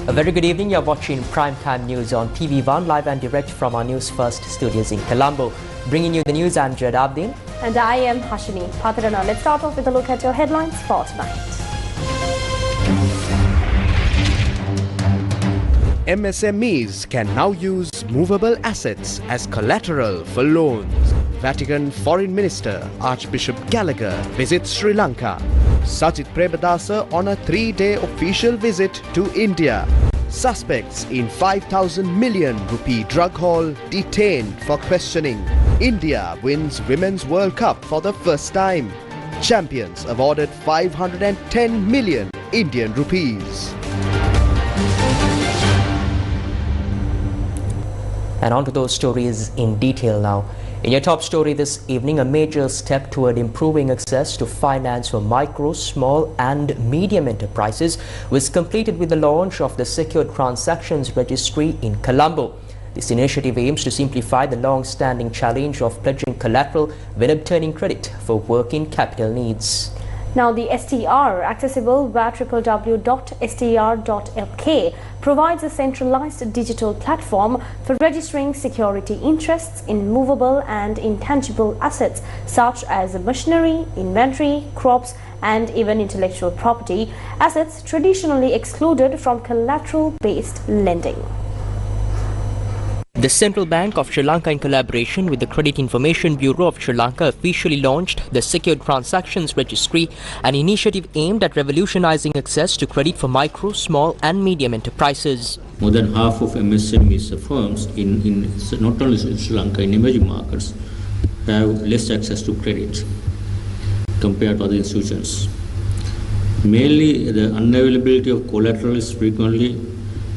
A very good evening. You're watching Primetime News on TV1, live and direct from our Newsfirst studios in Colombo. Bringing you the news, I'm Jadabdin. And I am Hashimi Pathirana. Let's start off with a look at your headlines for tonight. MSMEs can now use movable assets as collateral for loans. Vatican Foreign Minister Archbishop Gallagher visits Sri Lanka. Sajit Premadasa on a 3-day official visit to India. Suspects in 5,000 million rupee drug haul detained for questioning. India wins Women's World Cup for the first time. Champions awarded 510 million Indian rupees. And on to those stories in detail now. In your top story this evening, a major step toward improving access to finance for micro, small and medium enterprises was completed with the launch of the Secured Transactions Registry in Colombo. This initiative aims to simplify the long-standing challenge of pledging collateral when obtaining credit for working capital needs. Now, the STR, accessible via www.str.lk, provides a centralized digital platform for registering security interests in movable and intangible assets such as machinery, inventory, crops and even intellectual property, assets traditionally excluded from collateral-based lending. The Central Bank of Sri Lanka, in collaboration with the Credit Information Bureau of Sri Lanka, officially launched the Secured Transactions Registry, an initiative aimed at revolutionizing access to credit for micro, small and medium enterprises. More than half of MSMEs firms in not only Sri Lanka, in emerging markets, have less access to credit compared to other institutions. Mainly, the unavailability of collateral is frequently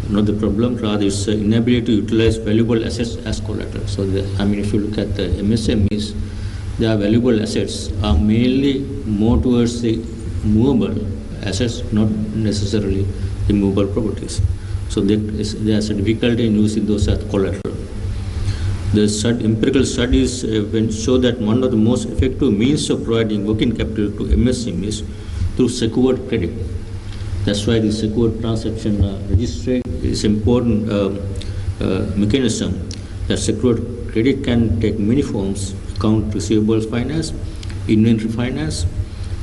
not the problem, rather it's the inability to utilize valuable assets as collateral. So, if you look at the MSMEs, their valuable assets are mainly more towards the movable assets, not necessarily the movable properties. So, there's a difficulty in using those as collateral. The empirical studies show that one of the most effective means of providing working capital to MSMEs through secured credit. That's why the Secured Transaction Registry is important mechanism that secured credit can take many forms: account receivables finance, inventory finance,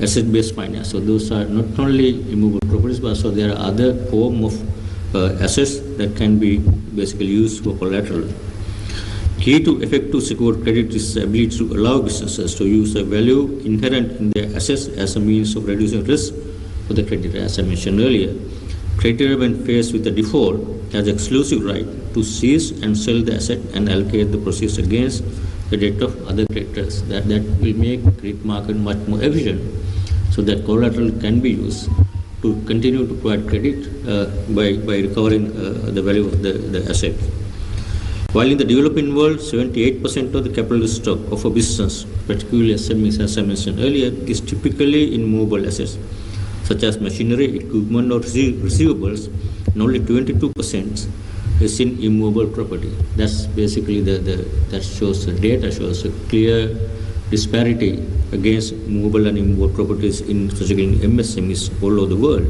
asset-based finance. So those are not only immovable properties, but also there are other forms of assets that can be basically used for collateral. Key to effective secured credit is the ability to allow businesses to use the value inherent in their assets as a means of reducing risk for the creditor. As I mentioned earlier, creditor, when faced with a default, has exclusive right to seize and sell the asset and allocate the proceeds against the debt of other creditors. That will make the credit market much more efficient, so that collateral can be used to continue to provide credit by recovering the value of the asset. While in the developing world, 78% of the capital stock of a business, particularly SMEs, as I mentioned earlier, is typically in movable assets, such as machinery, equipment or receivables, and only 22% is in immovable property. That's basically that shows the data shows a clear disparity against movable and immovable properties in particularly MSMEs all over the world.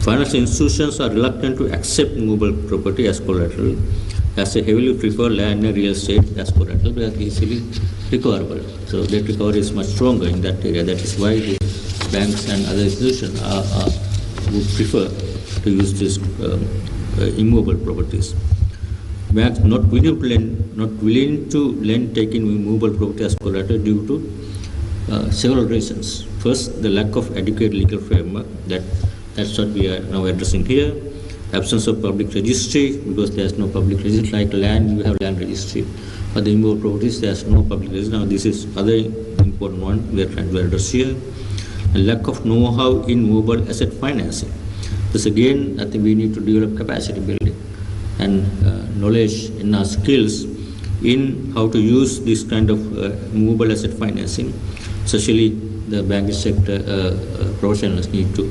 Financial institutions are reluctant to accept movable property as collateral, as they heavily prefer land and real estate as collateral because easily recoverable. So that recovery is much stronger in that area. That is why the banks and other institutions would prefer to use these immovable properties. Banks not willing to lend taking immovable property as collateral due to several reasons. First, the lack of adequate legal framework. That's what we are now addressing here. Absence of public registry, because there's no public registry. Like land, you have land registry. But the immovable properties, there's no public registry. Now, this is other important one we are trying to address here. A lack of know-how in movable asset financing. This again, I think we need to develop capacity building and knowledge in our skills in how to use this kind of movable asset financing. Especially the banking sector professionals need to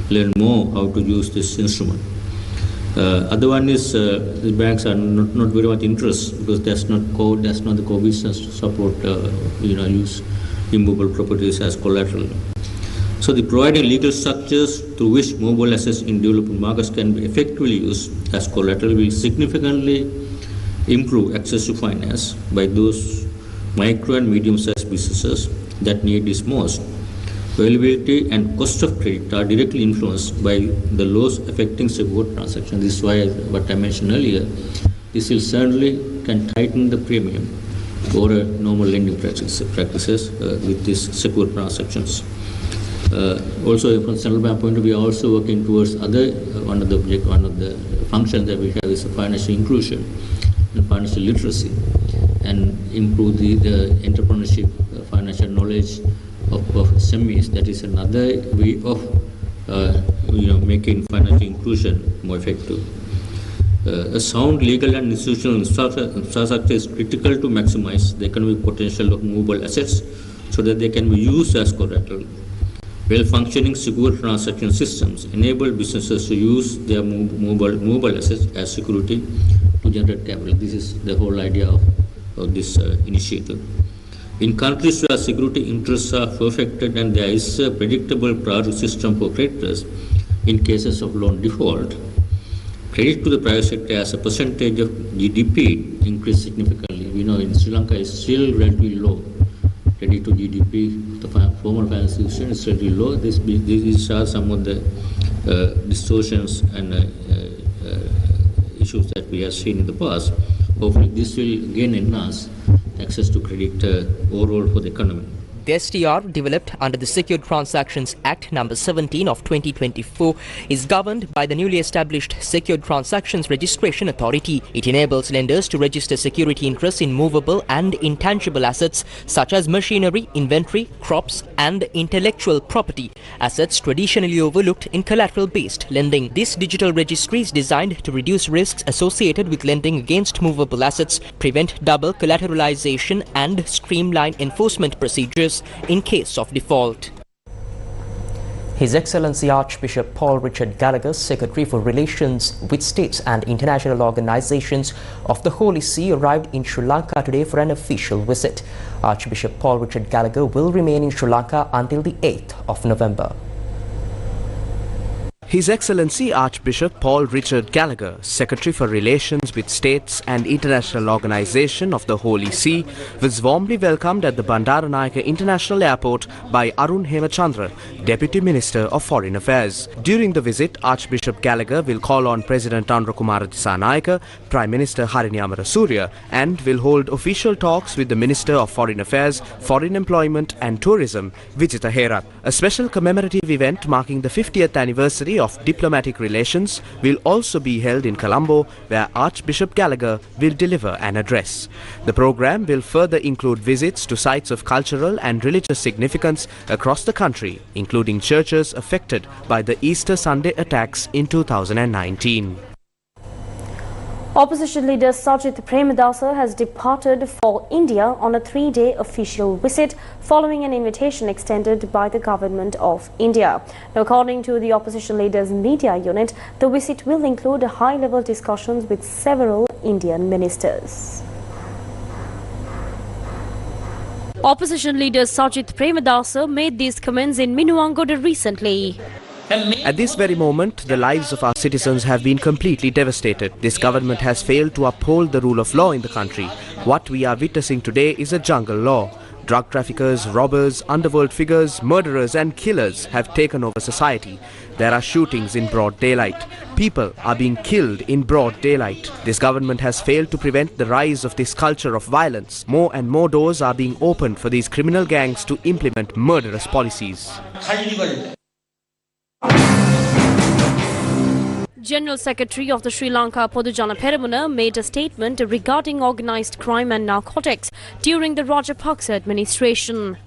learn more how to use this instrument. Other one is the banks are not very much interested because that's not the core business to support use immovable properties as collateral. So the providing legal structures through which movable assets in developing markets can be effectively used as collateral will significantly improve access to finance by those micro and medium-sized businesses that need this most. Availability and cost of credit are directly influenced by the laws affecting secured transactions. This is why, what I mentioned earlier, this will certainly can tighten the premium for normal lending practices with these secured transactions. Also, from central bank point of view, we are also working towards one of the functions that we have is financial inclusion and financial literacy, and improve the entrepreneurship, financial knowledge of SMEs. That is another way of making financial inclusion more effective. A sound legal and institutional infrastructure is critical to maximize the economic potential of movable assets so that they can be used as collateral. Well-functioning secure transaction systems enable businesses to use their movable assets as security to generate capital. This is the whole idea of this initiative. In countries where security interests are perfected and there is a predictable priority system for creditors in cases of loan default, credit to the private sector as a percentage of GDP increased significantly. We know in Sri Lanka is still relatively low. Credit to GDP, the formal financial institution is relatively low. These are some of the distortions and issues that we have seen in the past. Hopefully this will again enhance access to credit overall for the economy. The STR, developed under the Secured Transactions Act No. 17 of 2024, is governed by the newly established Secured Transactions Registration Authority. It enables lenders to register security interests in movable and intangible assets such as machinery, inventory, crops and intellectual property, assets traditionally overlooked in collateral-based lending. This digital registry is designed to reduce risks associated with lending against movable assets, prevent double collateralization and streamline enforcement procedures in case of default. His Excellency Archbishop Paul Richard Gallagher, Secretary for Relations with States and International Organizations of the Holy See, arrived in Sri Lanka today for an official visit. Archbishop Paul Richard Gallagher will remain in Sri Lanka until the 8th of November. His Excellency Archbishop Paul Richard Gallagher, Secretary for Relations with States and International Organization of the Holy See, was warmly welcomed at the Bandaranayake International Airport by Arun Hemachandra, Deputy Minister of Foreign Affairs. During the visit, Archbishop Gallagher will call on President Andrakumara Dissanayake, Prime Minister Harini Amarasuriya, and will hold official talks with the Minister of Foreign Affairs, Foreign Employment and Tourism, Vijitha Herath. A special commemorative event marking the 50th anniversary of diplomatic relations will also be held in Colombo, where Archbishop Gallagher will deliver an address. The program will further include visits to sites of cultural and religious significance across the country, including churches affected by the Easter Sunday attacks in 2019. Opposition leader Sajith Premadasa has departed for India on a 3-day official visit following an invitation extended by the government of India. Now, according to the opposition leader's media unit, the visit will include high-level discussions with several Indian ministers. Opposition leader Sajith Premadasa made these comments in Minuangoda recently. At this very moment, the lives of our citizens have been completely devastated. This government has failed to uphold the rule of law in the country. What we are witnessing today is a jungle law. Drug traffickers, robbers, underworld figures, murderers and killers have taken over society. There are shootings in broad daylight. People are being killed in broad daylight. This government has failed to prevent the rise of this culture of violence. More and more doors are being opened for these criminal gangs to implement murderous policies. General Secretary of the Sri Lanka Podujana Peramuna made a statement regarding organised crime and narcotics during the Rajapaksa administration.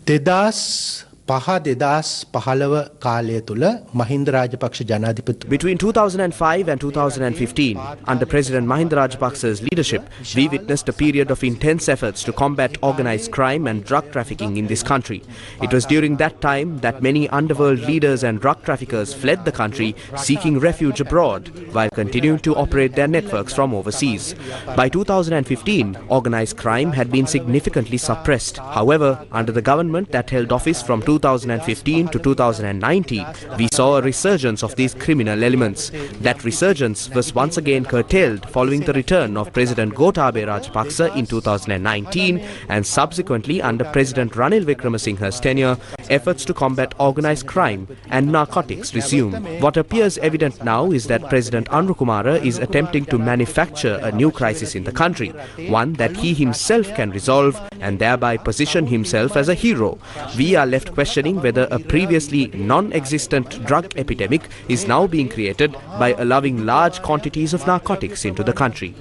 Between 2005 and 2015, under President Mahinda Rajapaksa's leadership, we witnessed a period of intense efforts to combat organized crime and drug trafficking in this country. It was during that time that many underworld leaders and drug traffickers fled the country seeking refuge abroad while continuing to operate their networks from overseas. By 2015, organized crime had been significantly suppressed. However, under the government that held office from 2015 to 2019, we saw a resurgence of these criminal elements. That resurgence was once again curtailed following the return of President Gotabaya Rajapaksa in 2019 and subsequently under President Ranil Wickremesinghe's tenure, efforts to combat organized crime and narcotics resume. What appears evident now is that President Anurukumara is attempting to manufacture a new crisis in the country, one that he himself can resolve and thereby position himself as a hero. We are left questioning whether a previously non-existent drug epidemic is now being created by allowing large quantities of narcotics into the country.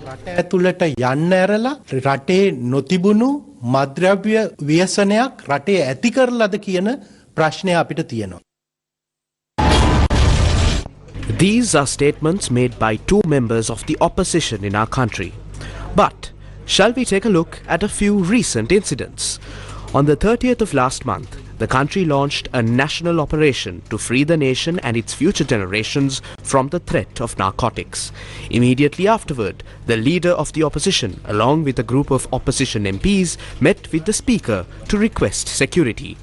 මද්‍රව්‍ය ව්‍යසනයක් රටේ ඇති කරලාද කියන ප්‍රශ්නය අපිට තියෙනවා. These are statements made by two members of the opposition in our country. But shall we take a look at a few recent incidents? On the 30th of last month, the country launched a national operation to free the nation and its future generations from the threat of narcotics. Immediately afterward, the leader of the opposition, along with a group of opposition MPs, met with the Speaker to request security.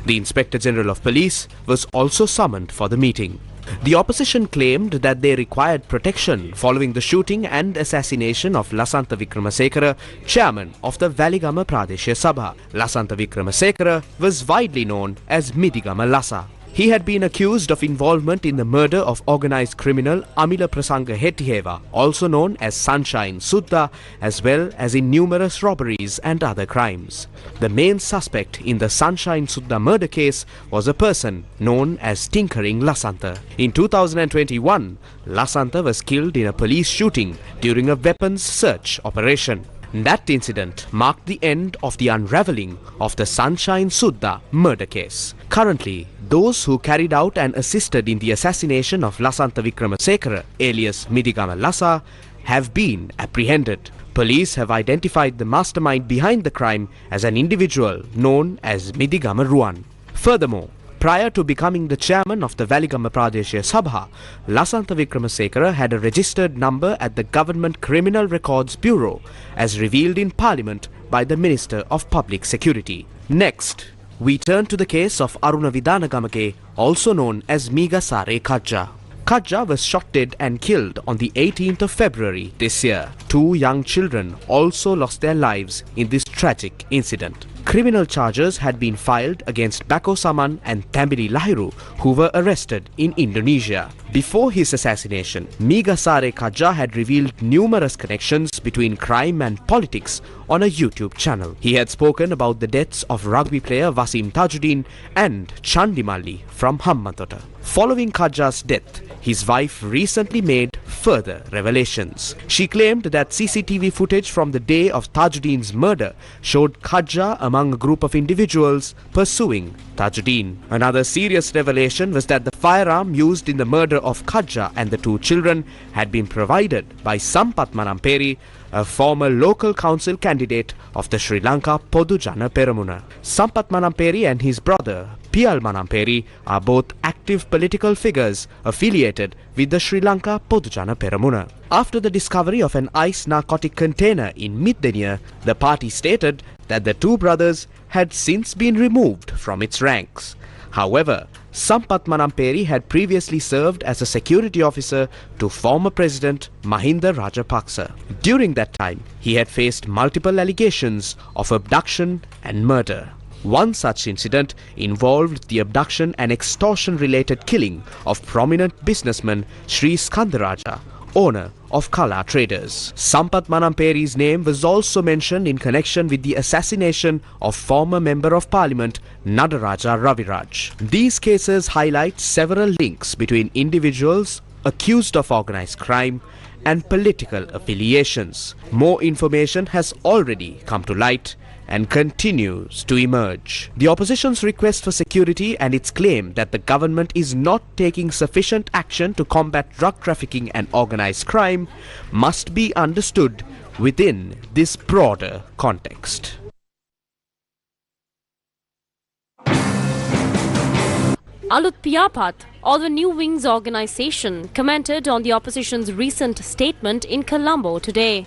The Inspector General of Police was also summoned for the meeting. The opposition claimed that they required protection following the shooting and assassination of Lasantha Wickremasekara, chairman of the Waligama Pradeshiya Sabha. Lasantha Wickremasekara was widely known as Midigama Lasa. He had been accused of involvement in the murder of organized criminal Amila Prasanga Hetiheva, also known as Sunshine Sudha, as well as in numerous robberies and other crimes. The main suspect in the Sunshine Sudha murder case was a person known as Tinkering Lasantha. In 2021, Lasantha was killed in a police shooting during a weapons search operation. That incident marked the end of the unravelling of the Sunshine Sudha murder case. Currently, those who carried out and assisted in the assassination of Lasantha Wickremasekara, alias Midigama Lasa, have been apprehended. Police have identified the mastermind behind the crime as an individual known as Midigama Ruwan. Furthermore, prior to becoming the chairman of the Waligama Pradeshiya Sabha, Lasantha Wickremasekara had a registered number at the Government Criminal Records Bureau, as revealed in Parliament by the Minister of Public Security. Next, we turn to the case of Aruna Vidanagamake, also known as Miga Sare Kajja. Kajja was shot dead and killed on the 18th of February this year. Two young children also lost their lives in this tragic incident. Criminal charges had been filed against Bako Saman and Tambili Lahiru, who were arrested in Indonesia. Before his assassination, Miga Sare Kajja had revealed numerous connections between crime and politics on a YouTube channel. He had spoken about the deaths of rugby player Wasim Tajuddin and Chandimalli from Hambantota. Following Kajja's death, his wife recently made further revelations. She claimed that CCTV footage from the day of Tajuddin's murder showed Kajja among a group of individuals pursuing Tajuddin. Another serious revelation was that the firearm used in the murder of Kajja and the two children had been provided by Sampath Manamperi, a former local council candidate of the Sri Lanka Podujana Peramuna. Sampath Manamperi and his brother Piyal Manamperi are both active political figures affiliated with the Sri Lanka Podujana Peramuna. After the discovery of an ice narcotic container in Middeniya, the party stated that the two brothers had since been removed from its ranks. However, Sampath Manamperi had previously served as a security officer to former President Mahinda Rajapaksa. During that time, he had faced multiple allegations of abduction and murder. One such incident involved the abduction and extortion-related killing of prominent businessman Sri Skandaraja, owner of Kala Traders. Sampath Manamperi's name was also mentioned in connection with the assassination of former Member of Parliament Nadaraja Raviraj. These cases highlight several links between individuals accused of organized crime and political affiliations. More information has already come to light and continues to emerge. The opposition's request for security and its claim that the government is not taking sufficient action to combat drug trafficking and organized crime must be understood within this broader context. Alut Piyapat, or the New Wings organisation, commented on the opposition's recent statement in Colombo today.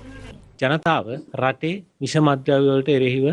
ජනතාව රටේ විෂ මද්ද්‍රව්‍ය වලට එරෙහිව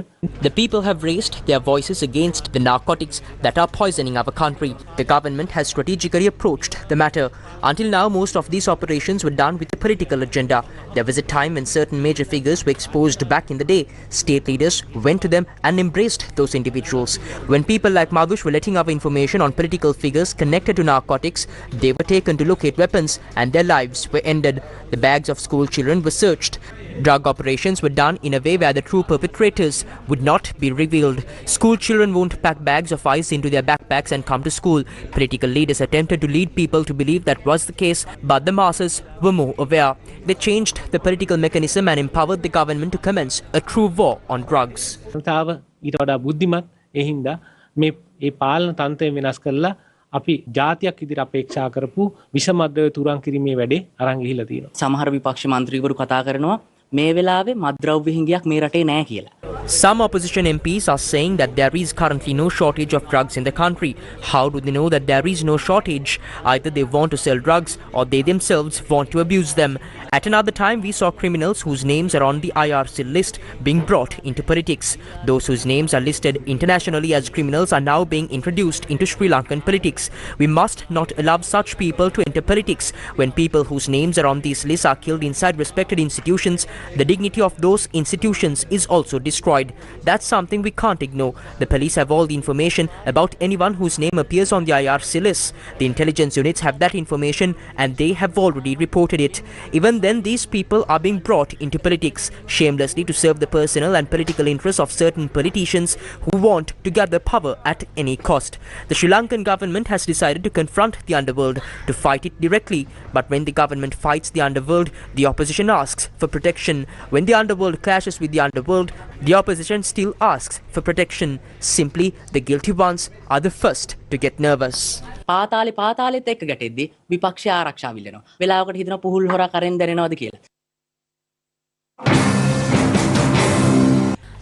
The people have raised their voices against the narcotics that are poisoning our country. The government has strategically approached the matter. Until now, most of these operations were done with a political agenda. There was a time when certain major figures were exposed back in the day. State leaders went to them and embraced those individuals. When people like Madhush were letting out information on political figures connected to narcotics, they were taken to locate weapons and their lives were ended. The bags of school children were searched. Drug operations were done in a way where the true perpetrators would not be revealed. School children won't pack bags of ice into their backpacks and come to school. Political leaders attempted to lead people to believe that was the case, but the masses were more aware. They changed the political mechanism and empowered the government to commence a true war on drugs. ජනතාව ඊට වඩා බුද්ධිමත් ඒ හින්දා මේ පාලන තන්ත්‍රය වෙනස් කරලා අපි ජාතියක් ඉදිරියට අපේක්ෂා කරපු විෂ මද්ද්‍රව්‍ය තුරන් කිරීමේ වැඩේ අරන් ගිහිල්ලා තියෙනවා. සමහර විපක්ෂ මන්ත්‍රීවරු කතා කරනවා මේ වෙලාවේ මද්ද්‍රව්‍ය හිඟයක් මේ රටේ නැහැ කියලා. Some opposition MPs are saying that there is currently no shortage of drugs in the country. How do they know that there is no shortage? Either they want to sell drugs or they themselves want to abuse them. At another time, we saw criminals whose names are on the IRC list being brought into politics. Those whose names are listed internationally as criminals are now being introduced into Sri Lankan politics. We must not allow such people to enter politics. When people whose names are on these lists are killed inside respected institutions, the dignity of those institutions is also destroyed. That's something we can't ignore. The police have all the information about anyone whose name appears on the IRC list. The intelligence units have that information and they have already reported it. Even then, these people are being brought into politics shamelessly to serve the personal and political interests of certain politicians who want to gather power at any cost. The Sri Lankan government has decided to confront the underworld, to fight it directly. But when the government fights the underworld, the opposition asks for protection. When the underworld clashes with the underworld, the opposition still asks for protection. Simply, the guilty ones are the first to get nervous. පාතාලෙත් එක්ක ගැටෙද්දී විපක්ෂය ආරක්ෂා විල්ලනවා. වෙලාවකට හිතන පුහුල් හොරා කරෙන් දැනෙනවද කියලා.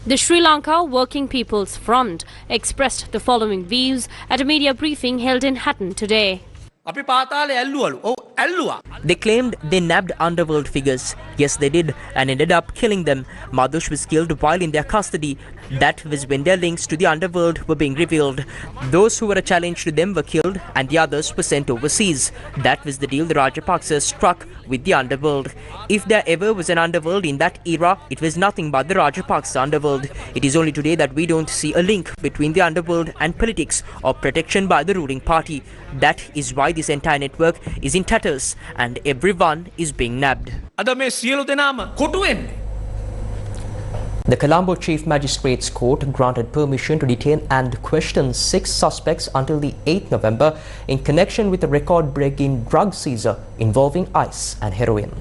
The Sri Lanka Working People's Front expressed the following views at a media briefing held in Hatton today. They claimed they nabbed underworld figures. Yes, they did, and ended up killing them. Madhush was killed while in their custody. That was when their links to the underworld were being revealed. Those who were a challenge to them were killed and the others were sent overseas. That was the deal the Rajapaksa struck with the underworld. If there ever was an underworld in that era, it was nothing but the Rajapaksa underworld. It is only today that we don't see a link between the underworld and politics or protection by the ruling party. That is why this entire network is in tatters and everyone is being nabbed. The Colombo Chief Magistrates Court granted permission to detain and question 6 suspects until the 8th November in connection with a record-breaking drug seizure involving ice and heroin.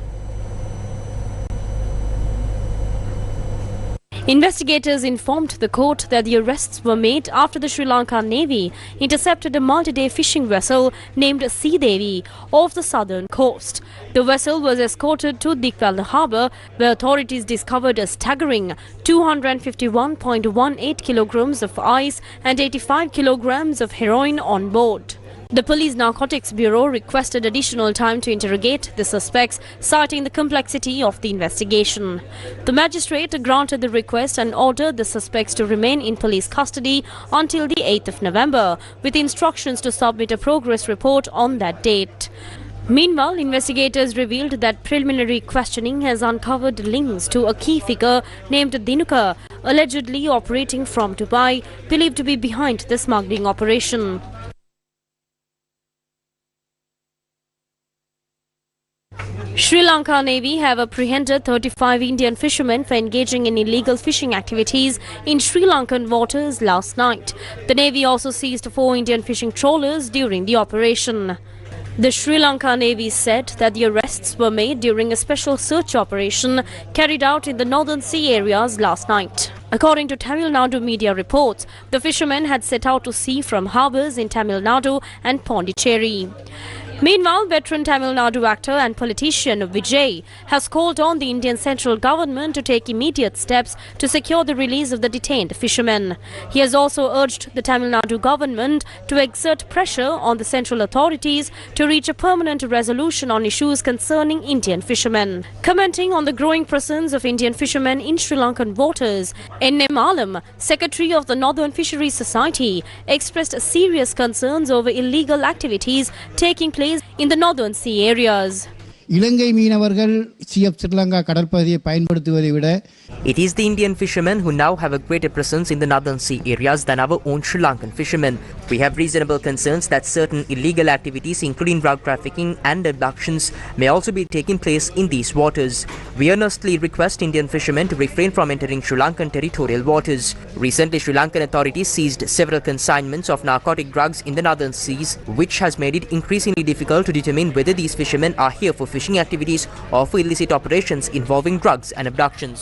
Investigators informed the court that the arrests were made after the Sri Lanka Navy intercepted a multi-day fishing vessel named Sea Devi off the southern coast. The vessel was escorted to Dikwala harbour, where authorities discovered a staggering 251.18 kilograms of ice and 85 kilograms of heroin on board. The Police Narcotics Bureau requested additional time to interrogate the suspects, citing the complexity of the investigation. The magistrate granted the request and ordered the suspects to remain in police custody until the 8th of November, with instructions to submit a progress report on that date. Meanwhile, investigators revealed that preliminary questioning has uncovered links to a key figure named Dinuka, allegedly operating from Dubai, believed to be behind the smuggling operation. Sri Lanka Navy have apprehended 35 Indian fishermen for engaging in illegal fishing activities in Sri Lankan waters last night. The Navy also seized 4 Indian fishing trawlers during the operation. The Sri Lanka Navy said that the arrests were made during a special search operation carried out in the northern sea areas last night. According to Tamil Nadu media reports, the fishermen had set out to sea from harbours in Tamil Nadu and Pondicherry. Meanwhile, veteran Tamil Nadu actor and politician Vijay has called on the Indian central government to take immediate steps to secure the release of the detained fishermen. He has also urged the Tamil Nadu government to exert pressure on the central authorities to reach a permanent resolution on issues concerning Indian fishermen. Commenting on the growing presence of Indian fishermen in Sri Lankan waters, N.M. Alam, Secretary of the Northern Fisheries Society, expressed serious concerns over illegal activities taking place in the northern sea areas. இலங்கை மீனவர்கள் CF Sri Lanka கடற்பகுதியை பயன்படுத்துவதை விட It is the Indian fishermen who now have a greater presence in the northern sea areas than our own Sri Lankan fishermen. We have reasonable concerns that certain illegal activities, including drug trafficking and abductions, may also be taking place in these waters. We earnestly request Indian fishermen to refrain from entering Sri Lankan territorial waters. Recently, Sri Lankan authorities seized several consignments of narcotic drugs in the northern seas, which has made it increasingly difficult to determine whether these fishermen are here for fishing activities or for illicit operations involving drugs and abductions.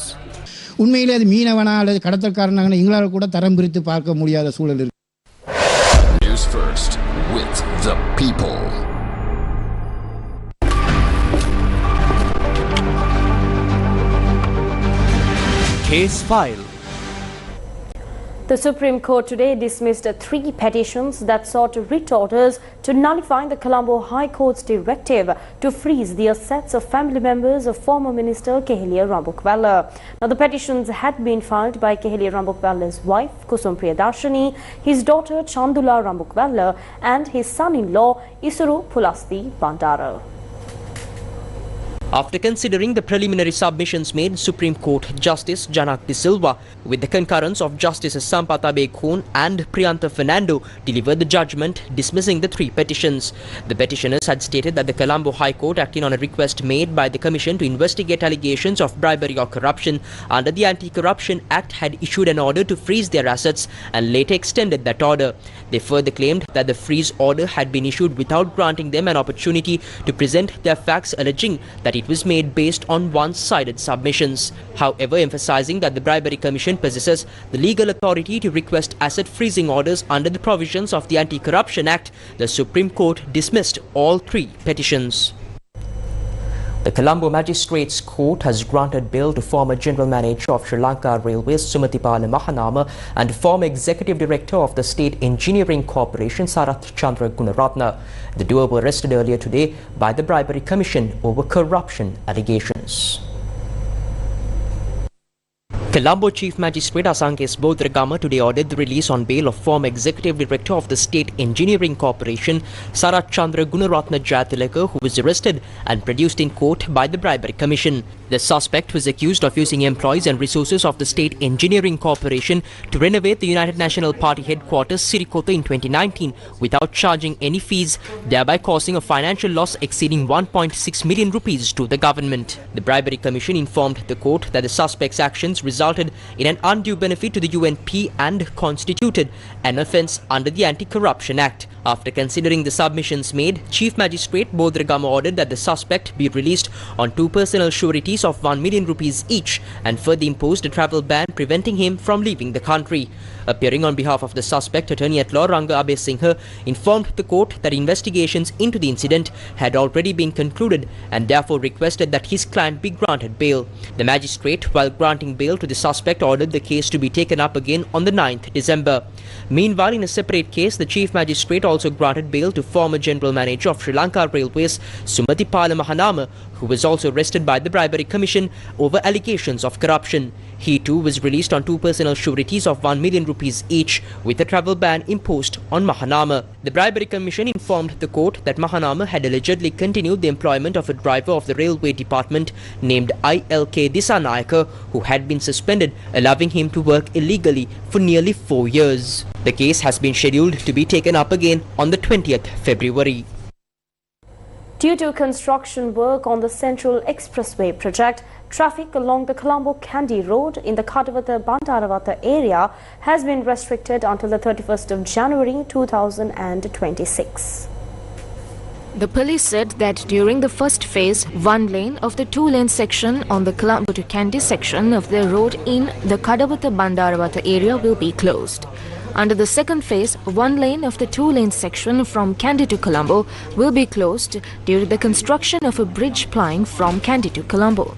உண்மையிலே அது மீனவனா அல்லது கடத்தல்காரனாக எங்களால் கூட தரம் பிரித்து பார்க்க முடியாத சூழல் இருக்கு. Newsfirst with the people. Case file. The Supreme Court today dismissed 3 petitions that sought writ orders to nullify the Colombo High Court's directive to freeze the assets of family members of former Minister Kehelia Rambukwala. Now, the petitions had been filed by Kehelia Rambukwala's wife, Kusum Priyadarshini, his daughter Chandula Rambukwala, and his son-in-law, Isuru Pulasti Bandara. After considering the preliminary submissions made, Supreme Court Justice Janak De Silva, with the concurrence of Justices Sampatha Bekhon and Priyantha Fernando, delivered the judgment dismissing the 3 petitions. The petitioners had stated that the Colombo High Court, acting on a request made by the Commission to investigate allegations of bribery or corruption under the Anti-Corruption Act, had issued an order to freeze their assets and later extended that order. They further claimed that the freeze order had been issued without granting them an opportunity to present their facts, alleging that it was made based on one-sided submissions. However, emphasizing that the Bribery Commission possesses the legal authority to request asset freezing orders under the provisions of the Anti-Corruption Act, the Supreme Court dismissed all 3 petitions. The Colombo Magistrates Court has granted bail to former General Manager of Sri Lanka Railways Sumatipala Mahanama and former Executive Director of the State Engineering Corporation Sarath Chandra Gunaratna. The duo were arrested earlier today by the Bribery Commission over corruption allegations. Colombo Chief Magistrate Asankes Bodragama today ordered the release on bail of former Executive Director of the State Engineering Corporation Sarath Chandra Gunaratna Jayatilaka, who was arrested and produced in court by the Bribery Commission. The suspect was accused of using employees and resources of the State Engineering Corporation to renovate the United National Party headquarters Sirikota in 2019 without charging any fees, thereby causing a financial loss exceeding 1.6 million rupees to the government. The Bribery Commission informed the court that the suspect's actions resulted in an undue benefit to the UNP and constituted an offence under the Anti-Corruption Act. After considering the submissions made, Chief Magistrate Bodragama ordered that the suspect be released on 2 personal sureties of 1 million rupees each and further imposed a travel ban preventing him from leaving the country. Appearing on behalf of the suspect, Attorney-at-Law Ranga Abe Singha informed the court that investigations into the incident had already been concluded and therefore requested that his client be granted bail. The magistrate, while granting bail to the suspect, ordered the case to be taken up again on the 9th December. Meanwhile, in a separate case, the Chief Magistrate also granted bail to former General Manager of Sri Lanka Railways Sumatipala Mahanama, who was also arrested by the Bribery Commission over allegations of corruption. He too was released on 2 personal sureties of 1 million rupees each, with a travel ban imposed on Mahanama. The Bribery Commission informed the court that Mahanama had allegedly continued the employment of a driver of the railway department named ILK Disanayaka, who had been suspended, allowing him to work illegally for nearly 4 years. The case has been scheduled to be taken up again on the 20th February. Due to construction work on the Central Expressway project, traffic along the Colombo-Kandy Road in the Kadawatha-Bandarawatha area has been restricted until the 31st of January 2026. The police said that during the first phase, 1 lane of the 2-lane section on the Colombo to Kandy section of the road in the Kadawatha-Bandarawatha area will be closed. Under the second phase, one lane of the two-lane section from Kandy to Colombo will be closed due to the construction of a bridge plying from Kandy to Colombo.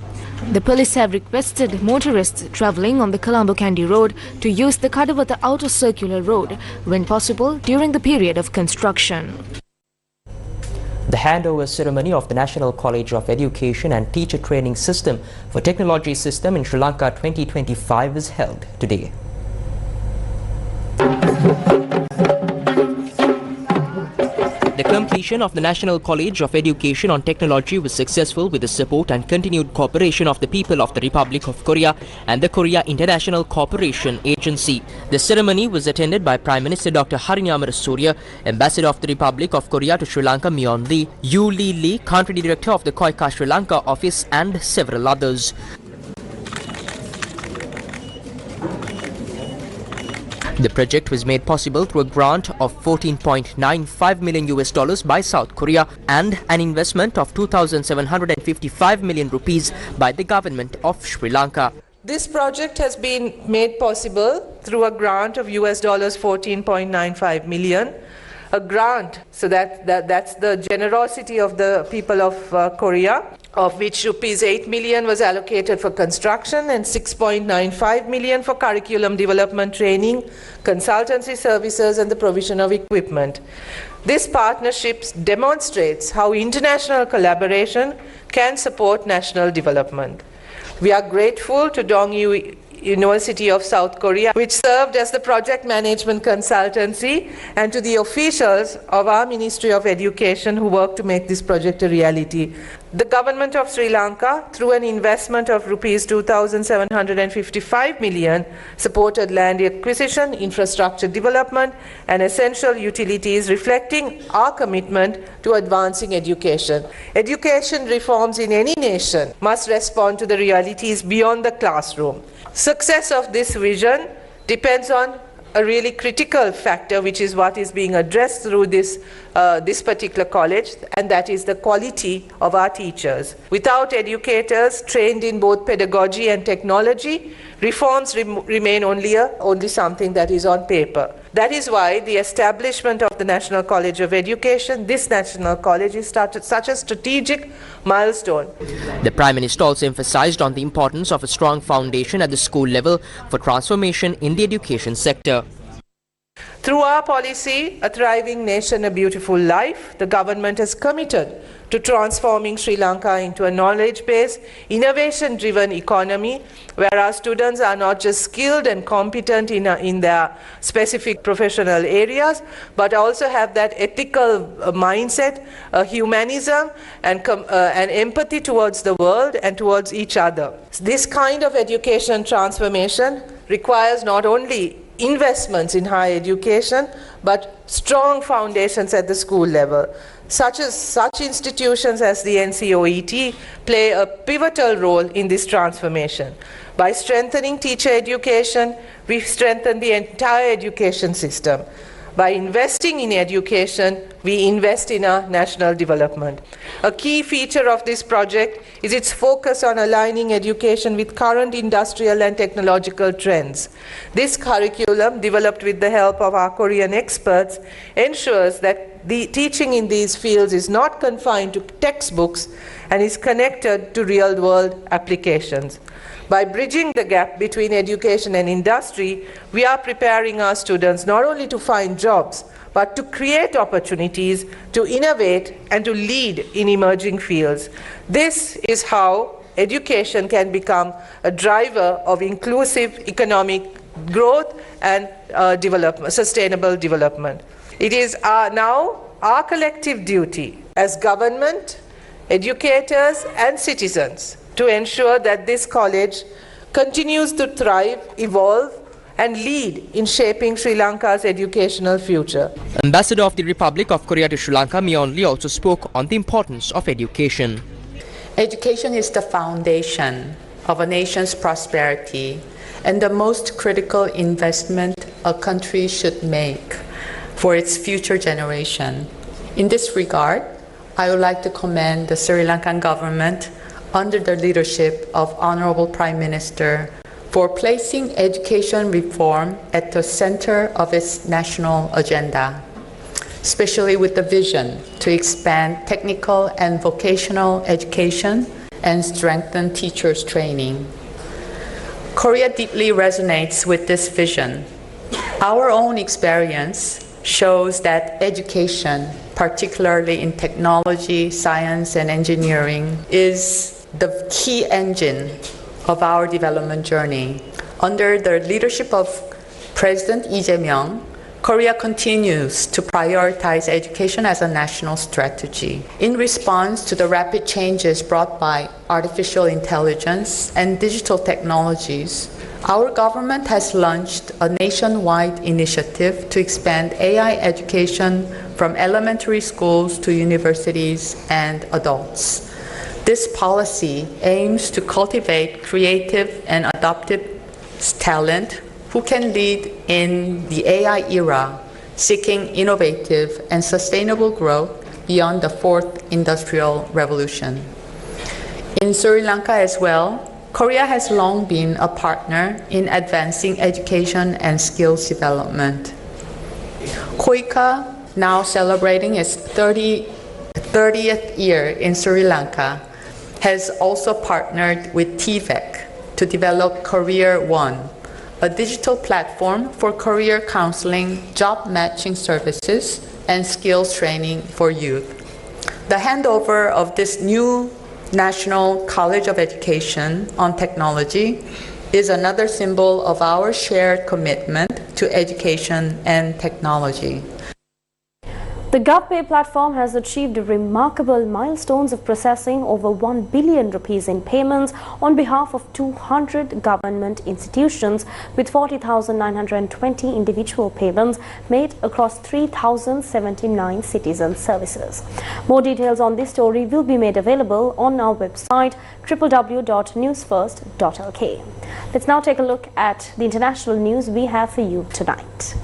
The police have requested motorists travelling on the Colombo-Kandy road to use the Kadawatha outer circular road when possible during the period of construction. The handover ceremony of the National College of Education and Teacher Training System for Technology System in Sri Lanka 2025 is held today. The completion of the National College of Education on Technology was successful with the support and continued cooperation of the people of the Republic of Korea and the Korea International Cooperation Agency. The ceremony was attended by Prime Minister Dr. Harini Amarasuriya, Ambassador of the Republic of Korea to Sri Lanka Myeon Lee, Yu Lee Lee, Country Director of the KOICA Sri Lanka office and several others. The project was made possible through a grant of $14.95 million by South Korea and an investment of 2,755 million rupees by the government of Sri Lanka. This project has been made possible through a grant of $14.95 million. A grant, so that's the generosity of the people of Korea, of which rupees 8 million was allocated for construction and 6.95 million for curriculum development training, consultancy services and the provision of equipment. This partnership demonstrates how international collaboration can support national development. We are grateful to Dongyu University of South Korea, which served as the project management consultancy, and to the officials of our Ministry of Education who worked to make this project a reality. The government of Sri Lanka, through an investment of rupees 2,755 million, supported land acquisition, infrastructure development, and essential utilities, reflecting our commitment to advancing education. Education reforms in any nation must respond to the realities beyond the classroom. Success of this vision depends on a really critical factor, which is what is being addressed through this particular college, and that is the quality of our teachers. Without educators trained in both pedagogy and technology, reforms remain only something that is on paper. That is why the establishment of the National College of Education, this national college, is such a strategic milestone. The Prime Minister also emphasized on the importance of a strong foundation at the school level for transformation in the education sector. Through our policy, A Thriving Nation, A Beautiful Life, the government is committed to transforming Sri Lanka into a knowledge-based, innovation-driven economy where our students are not just skilled and competent in their specific professional areas, but also have that ethical mindset, humanism, and empathy towards the world and towards each other. This kind of education transformation requires not only investments in higher education, but strong foundations at the school level. Such institutions as the NCOET play a pivotal role in this transformation. By strengthening teacher education, we strengthen the entire education system. By investing in education, we invest in our national development. A key feature of this project is its focus on aligning education with current industrial and technological trends. This curriculum, developed with the help of our Korean experts, ensures that the teaching in these fields is not confined to textbooks and is connected to real-world applications. By bridging the gap between education and industry, we are preparing our students not only to find jobs, but to create opportunities, to innovate, and to lead in emerging fields. This is how education can become a driver of inclusive economic growth and sustainable development. It is now our collective duty as government, educators, and citizens to ensure that this college continues to thrive, evolve, and lead in shaping Sri Lanka's educational future. Ambassador of the Republic of Korea to Sri Lanka, Myeon Lee, also spoke on the importance of education. Education is the foundation of a nation's prosperity and the most critical investment a country should make for its future generation. In this regard, I would like to commend the Sri Lankan government under the leadership of Honorable Prime Minister for placing education reform at the center of its national agenda, especially with the vision to expand technical and vocational education and strengthen teachers' training. Korea deeply resonates with this vision. Our own experience shows that education, particularly in technology, science, and engineering, is the key engine of our development journey. Under the leadership of President Lee Jae-myung, Korea continues to prioritize education as a national strategy. In response to the rapid changes brought by artificial intelligence and digital technologies, our government has launched a nationwide initiative to expand AI education from elementary schools to universities and adults. This policy aims to cultivate creative and adaptive talent who can lead in the AI era, seeking innovative and sustainable growth beyond the fourth industrial revolution. In Sri Lanka as well, Korea has long been a partner in advancing education and skills development. KOICA, now celebrating its 30th year in Sri Lanka, has also partnered with TVEC to develop Career One, a digital platform for career counseling, job matching services, and skills training for youth. The handover of this new National College of Education on Technology is another symbol of our shared commitment to education and technology. The GovPay platform has achieved remarkable milestones of processing over 1 billion rupees in payments on behalf of 200 government institutions, with 40,920 individual payments made across 3,079 citizen services. More details on this story will be made available on our website www.newsfirst.lk. Let's now take a look at the international news we have for you tonight.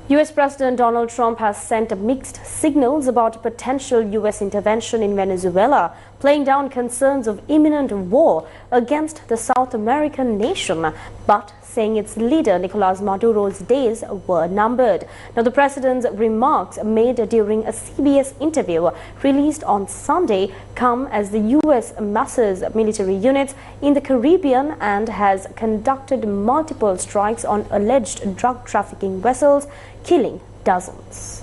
US President Donald Trump has sent mixed signals about potential US intervention in Venezuela, playing down concerns of imminent war against the South American nation, but saying its leader Nicolas Maduro's days were numbered. Now, the president's remarks made during a CBS interview released on Sunday come as the US masses military units in the Caribbean and has conducted multiple strikes on alleged drug trafficking vessels, killing dozens.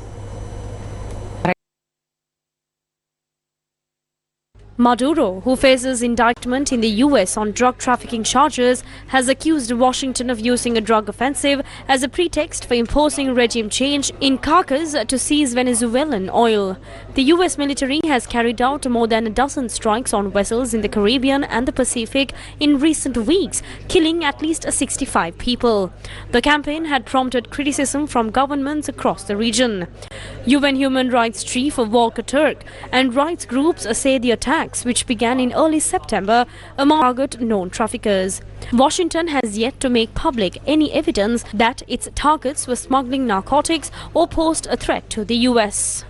Maduro, who faces indictment in the US on drug trafficking charges, has accused Washington of using a drug offensive as a pretext for imposing regime change in Caracas to seize Venezuelan oil. The US military has carried out more than a dozen strikes on vessels in the Caribbean and the Pacific in recent weeks, killing at least 65 people. The campaign had prompted criticism from governments across the region. UN Human Rights Chief Volker Turk and rights groups say the attacks, which began in early September, among target known traffickers. Washington has yet to make public any evidence that its targets were smuggling narcotics or posed a threat to the US.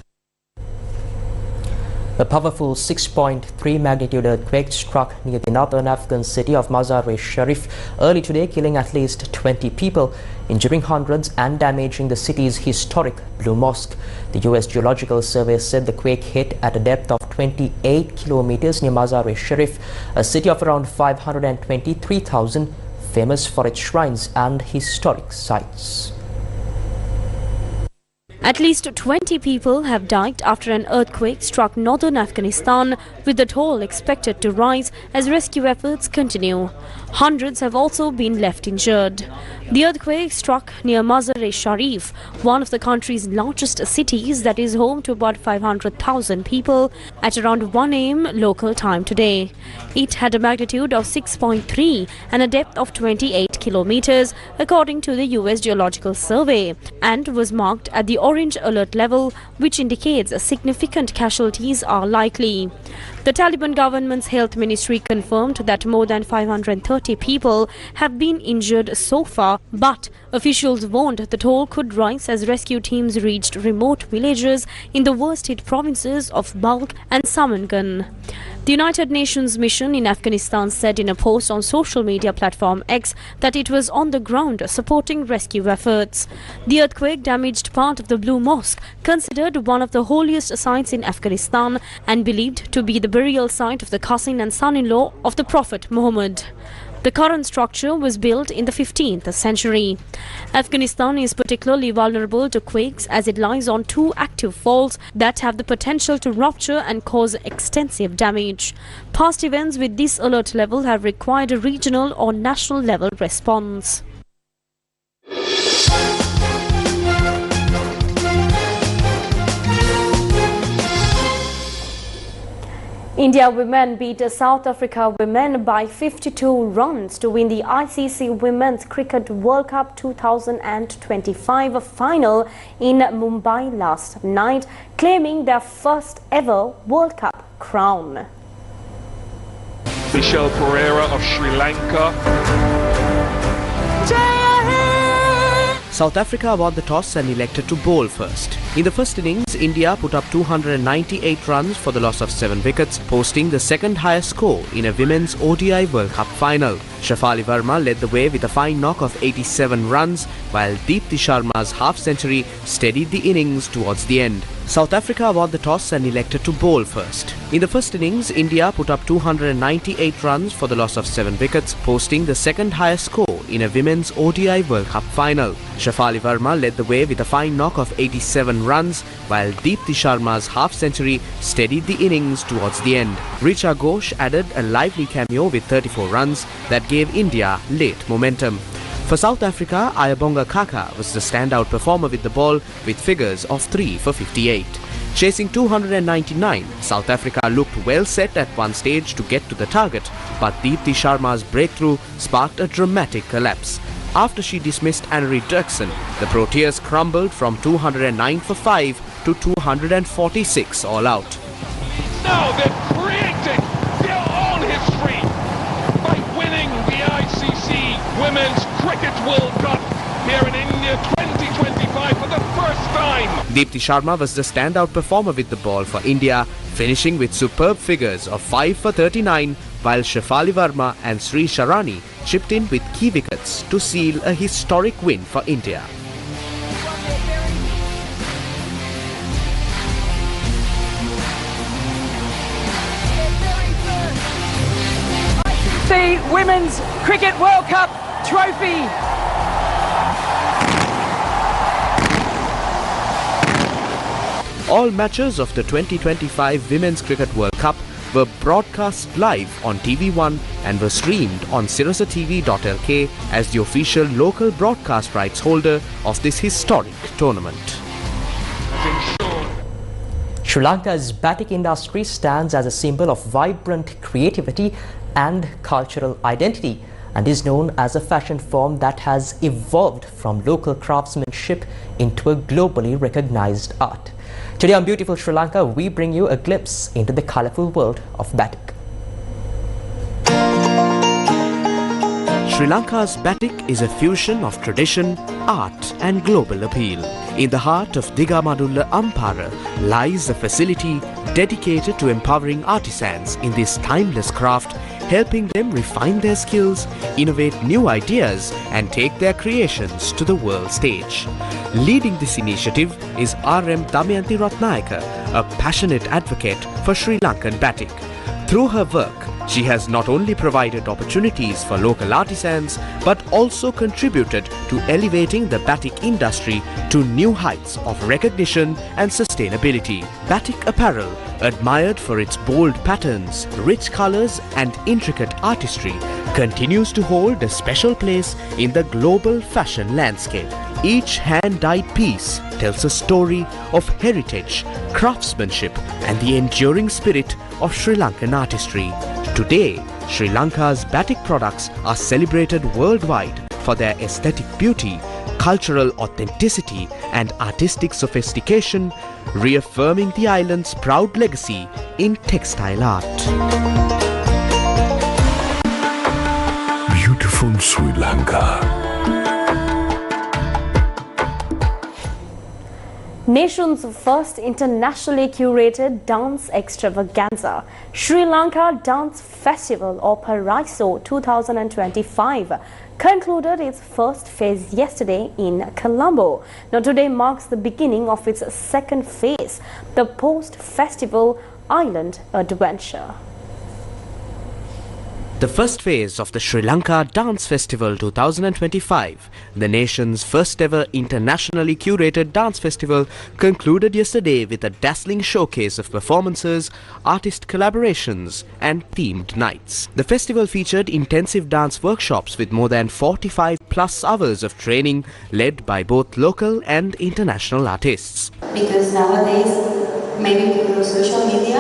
A powerful 6.3 magnitude earthquake struck near the northern Afghan city of Mazar-e-Sharif early today, killing at least 20 people, injuring hundreds and damaging the city's historic Blue Mosque. The US Geological Survey said the quake hit at a depth of 28 kilometers near Mazar-e-Sharif, a city of around 523,000, famous for its shrines and historic sites. At least 20 people have died after an earthquake struck northern Afghanistan, with the toll expected to rise as rescue efforts continue. Hundreds have also been left injured. The earthquake struck near Mazar-e-Sharif, one of the country's largest cities that is home to about 500,000 people, at around 1 a.m. local time today. It had a magnitude of 6.3 and a depth of 28 kilometers, according to the US Geological Survey, and was marked at the orange alert level, which indicates significant casualties are likely. The Taliban government's health ministry confirmed that more than 530 people have been injured so far, but officials warned the toll could rise as rescue teams reached remote villages in the worst-hit provinces of Balkh and Samangan. The United Nations mission in Afghanistan said in a post on social media platform X that it was on the ground supporting rescue efforts. The earthquake damaged part of the Blue Mosque, considered one of the holiest sites in Afghanistan and believed to be the burial site of the cousin and son-in-law of the Prophet Muhammad. The current structure was built in the 15th century. Afghanistan is particularly vulnerable to quakes as it lies on two active faults that have the potential to rupture and cause extensive damage. Past events with this alert level have required a regional or national level response. India women beat South Africa women by 52 runs to win the ICC Women's Cricket World Cup 2025 final in Mumbai last night, claiming their first ever World Cup crown. Michelle Pereira of Sri Lanka. South Africa won the toss and elected to bowl first. In the first innings, India put up 298 runs for the loss of 7 wickets, posting the second highest score in a women's ODI World Cup final. Shafali Verma led the way with a fine knock of 87 runs, while Deepti Sharma's half-century steadied the innings towards the end. South Africa won the toss and elected to bowl first. In the first innings, India put up 298 runs for the loss of 7 wickets, posting the second highest score in a women's ODI World Cup final. Shafali Verma led the way with a fine knock of 87 runs, while Deepti Sharma's half-century steadied the innings towards the end. Richa Ghosh added a lively cameo with 34 runs that gave India late momentum. For South Africa, Ayabonga Kaka was the standout performer with the ball with figures of 3 for 58. Chasing 299, South Africa looked well set at one stage to get to the target, but Deepti Sharma's breakthrough sparked a dramatic collapse. After she dismissed Annery Dirksen, the Proteas crumbled from 209 for 5 to 246 all out. Now they're creating their own history by winning the ICC Women's Cricket World Cup here in India 2025 for the first time. Deepti Sharma was the standout performer with the ball for India, finishing with superb figures of 5 for 39, while Shafali Verma and Sri Sharani chipped in with key wickets to seal a historic win for India. The Women's Cricket World Cup trophy. All matches of the 2025 Women's Cricket World Cup were broadcast live on TV1 and were streamed on sirasatv.lk as the official local broadcast rights holder of this historic tournament. Sri Lanka's batik industry stands as a symbol of vibrant creativity and cultural identity and is known as a fashion form that has evolved from local craftsmanship into a globally recognized art. Today on Beautiful Sri Lanka, we bring you a glimpse into the colorful world of batik. Sri Lanka's batik is a fusion of tradition, art and global appeal. In the heart of Digamadulla Ampara lies a facility dedicated to empowering artisans in this timeless craft, helping them refine their skills, innovate new ideas and take their creations to the world stage. Leading this initiative is R.M. Damayanti Ratnayaka, a passionate advocate for Sri Lankan batik. Through her work, she has not only provided opportunities for local artisans, but also contributed to elevating the batik industry to new heights of recognition and sustainability. Batik apparel, admired for its bold patterns, rich colors and intricate artistry, continues to hold a special place in the global fashion landscape. Each hand-dyed piece tells a story of heritage, craftsmanship and the enduring spirit of Sri Lankan artistry. Today, Sri Lanka's batik products are celebrated worldwide for their aesthetic beauty, cultural authenticity and artistic sophistication, reaffirming the island's proud legacy in textile art. Beautiful Sri Lanka. Nation's first internationally curated dance extravaganza, Sri Lanka Dance Festival or Paraiso 2025, concluded its first phase yesterday in Colombo. Now today marks the beginning of its second phase, the post-festival island adventure. The first phase of the Sri Lanka Dance Festival 2025, the nation's first ever internationally curated dance festival, concluded yesterday with a dazzling showcase of performances, artist collaborations and themed nights. The festival featured intensive dance workshops with more than 45 plus hours of training led by both local and international artists. Because nowadays, maybe through social media,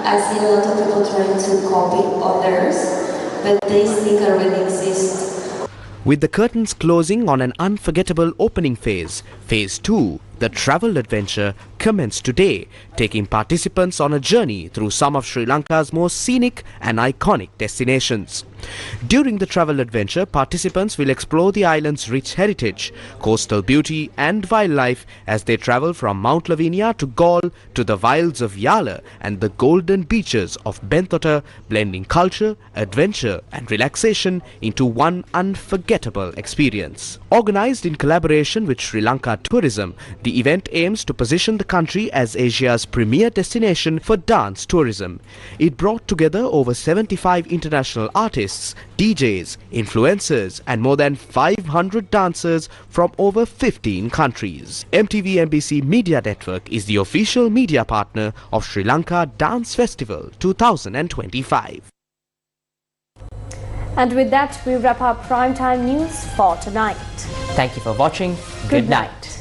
I see a lot of people trying to copy others. But this sticker really exists. With the curtains closing on an unforgettable opening phase, Phase 2, the travel adventure, commenced today, taking participants on a journey through some of Sri Lanka's most scenic and iconic destinations. During the travel adventure, participants will explore the island's rich heritage, coastal beauty and wildlife as they travel from Mount Lavinia to Galle to the wilds of Yala and the golden beaches of Bentota, blending culture, adventure and relaxation into one unforgettable experience. Organized in collaboration with Sri Lanka Tourism, the event aims to position the country as Asia's premier destination for dance tourism. It brought together over 75 international artists, DJs, influencers and more than 500 dancers from over 15 countries. MTV-MBC Media Network is the official media partner of Sri Lanka Dance Festival 2025. And with that, we wrap up primetime news for tonight. Thank you for watching. Good night.